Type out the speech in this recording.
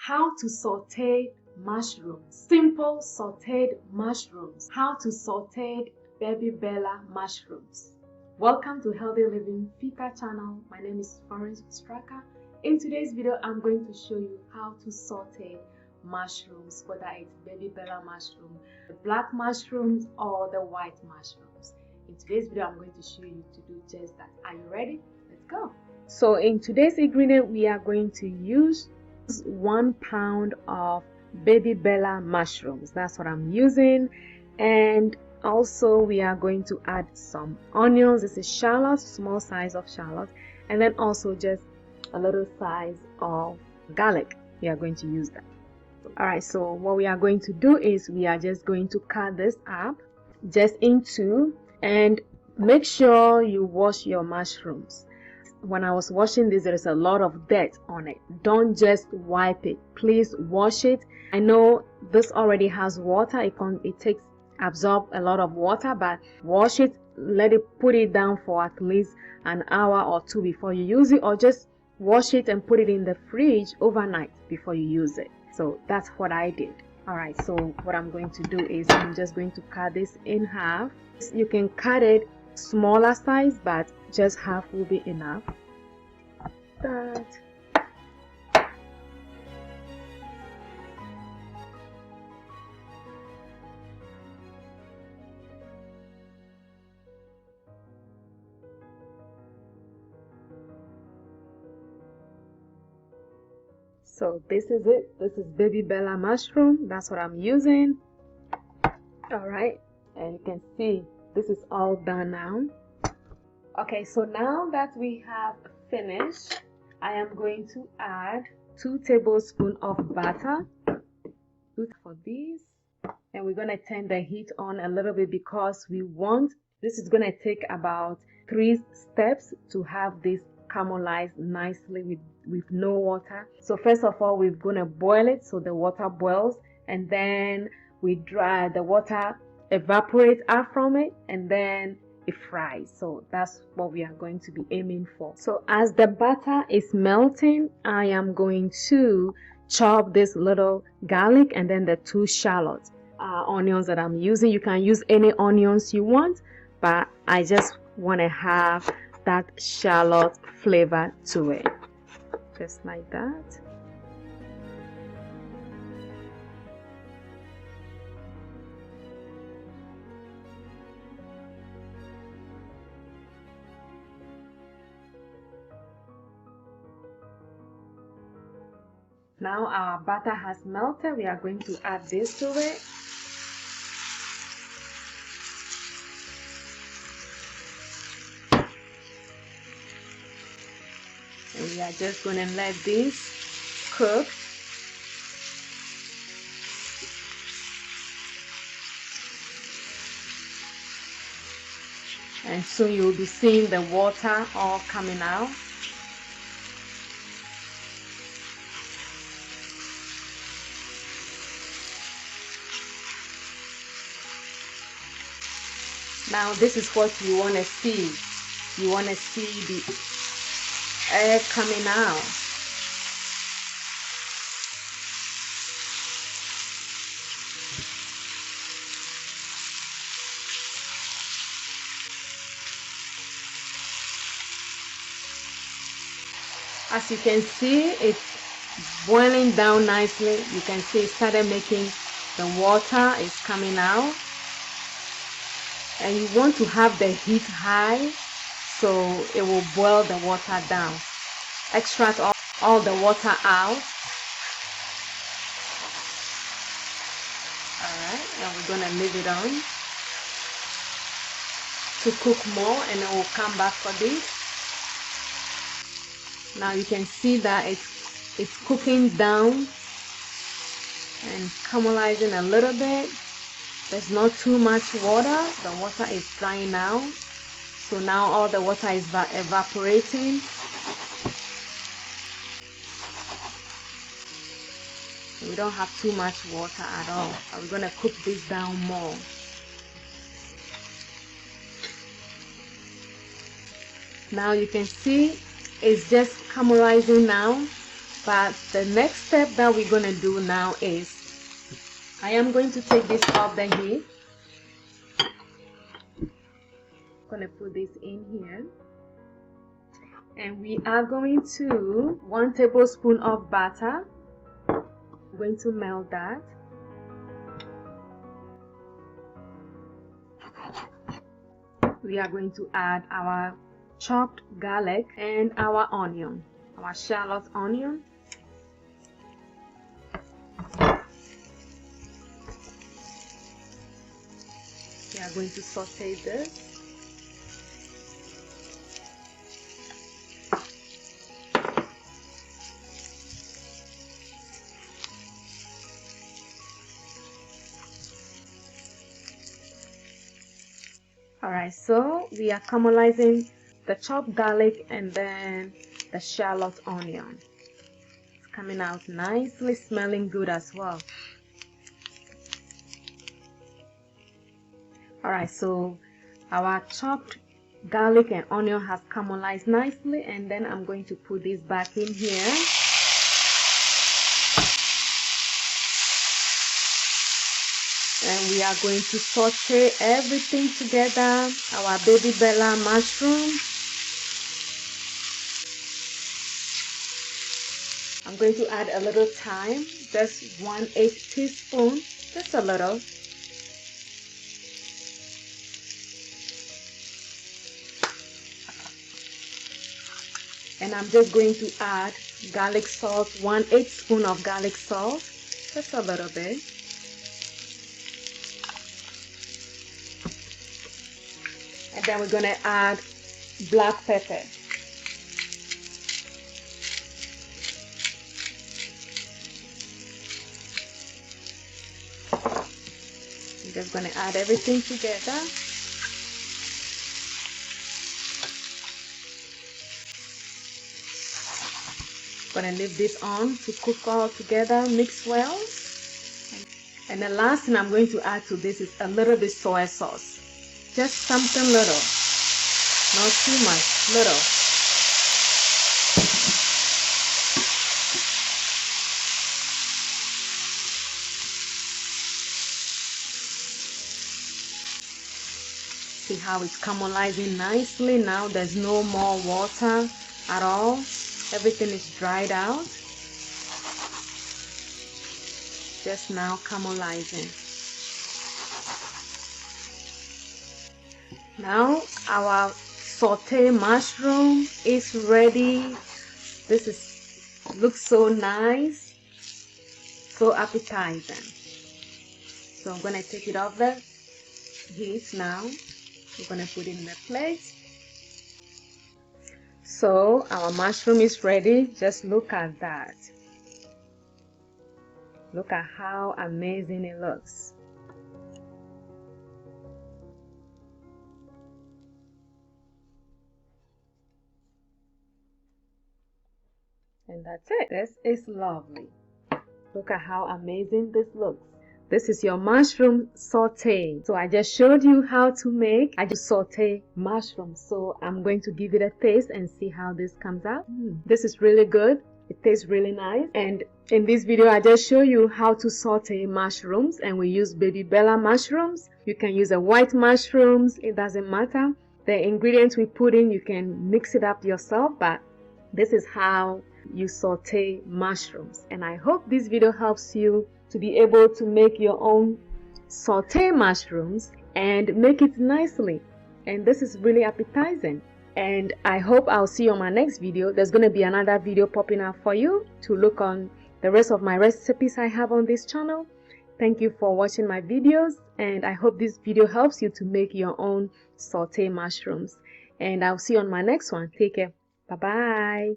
How to saute mushrooms. Simple sauteed mushrooms. How to saute baby Bella mushrooms. Welcome to Healthy Living Fika channel. My name is Florence Straka. In today's video, I'm going to show you how to saute mushrooms, whether it's baby Bella mushroom, the black mushrooms, or the white mushrooms. In today's video, I'm going to show you to do just that. Are you ready? Let's go. So in today's ingredient, we are going to use 1 pound of baby Bella mushrooms. That's what I'm using. And also we are going to add some onions. This is shallot, small size of shallot, and then also just a little size of garlic. We are going to use that. All right, so what we are going to do is we are just going to cut this up just in two, and make sure you wash your mushrooms. When I was washing this, there is a lot of dirt on it. Don't just wipe it, please wash it. I know this already has water, it takes absorb a lot of water, but wash it, put it down for at least an hour or two before you use it, or just wash it and put it in the fridge overnight before you use it. So that's what I did. All right, so what I'm going to do is I'm just going to cut this in half. You can cut it smaller size, but just half will be enough. That. So this is it. This is baby Bella mushroom. That's what I'm using. All right, and you can see this is all done now. Okay, so now that we have finished, I am going to add 2 tablespoons of butter for these, and we're going to turn the heat on a little bit because this is going to take about 3 steps to have this caramelized nicely with no water. So first of all, we're going to boil it so the water boils, and then we dry the water, evaporate out from it, and then it fries. So that's what we are going to be aiming for. So as the butter is melting, I am going to chop this little garlic and then the 2 shallot onions that I'm using. You can use any onions you want, but I just want to have that shallot flavor to it, just like that. Now our butter has melted. We are going to add this to it. And we are just going to let this cook. And soon you will be seeing the water all coming out. Now this is what you want to see. You want to see the air coming out. As you can see, it's boiling down nicely. You can see it started making the water is coming out. And you want to have the heat high so it will boil the water down. Extract all the water out. Alright, and we're going to leave it on to cook more, and then we'll come back for this. Now you can see that it's cooking down and caramelizing a little bit. There's not too much water. The water is drying out. So now all the water is evaporating. We don't have too much water at all. We're going to cook this down more. Now you can see it's just caramelizing now. But the next step that we're going to do now is I am going to take this off the heat. I'm going to put this in here. And we are going to 1 tablespoon of butter. I'm going to melt that. We are going to add our chopped garlic and our onion, our shallot onion. We are going to saute this. Alright, so we are caramelizing the chopped garlic and then the shallot onion. It's coming out nicely, smelling good as well. Alright, so our chopped garlic and onion has caramelized nicely, and then I'm going to put this back in here. And we are going to saute everything together, our baby Bella mushroom. I'm going to add a little thyme, just 1/8 teaspoon, just a little. And I'm just going to add garlic salt, 1/8 spoon of garlic salt, just a little bit. And then we're going to add black pepper. I'm just going to add everything together. Going to leave this on to cook all together, mix well. And the last thing I'm going to add to this is a little bit soy sauce. Just something little, not too much, little. See how it's caramelizing nicely now. There's no more water at all. Everything is dried out. Just now caramelizing. Now our saute mushroom is ready. Looks so nice, so appetizing. So I'm gonna take it off the heat now. We're gonna put it in a plate. So our mushroom is ready. Just look at that. Look at how amazing it looks. And that's it. This is lovely. Look at how amazing this looks. This is your mushroom saute. So I just showed you how to make. I just saute mushrooms. So I'm going to give it a taste and see how this comes out. This is really good. It tastes really nice. And in this video, I just show you how to saute mushrooms, and we use baby Bella mushrooms. You can use a white mushrooms. It doesn't matter. The ingredients we put in, you can mix it up yourself, but this is how you saute mushrooms. And I hope this video helps you to be able to make your own saute mushrooms and make it nicely. And this is really appetizing. And I hope I'll see you on my next video. There's going to be another video popping up for you to look on the rest of my recipes I have on this channel. Thank you for watching my videos, and I hope this video helps you to make your own saute mushrooms. And I'll see you on my next one. Take care. Bye bye.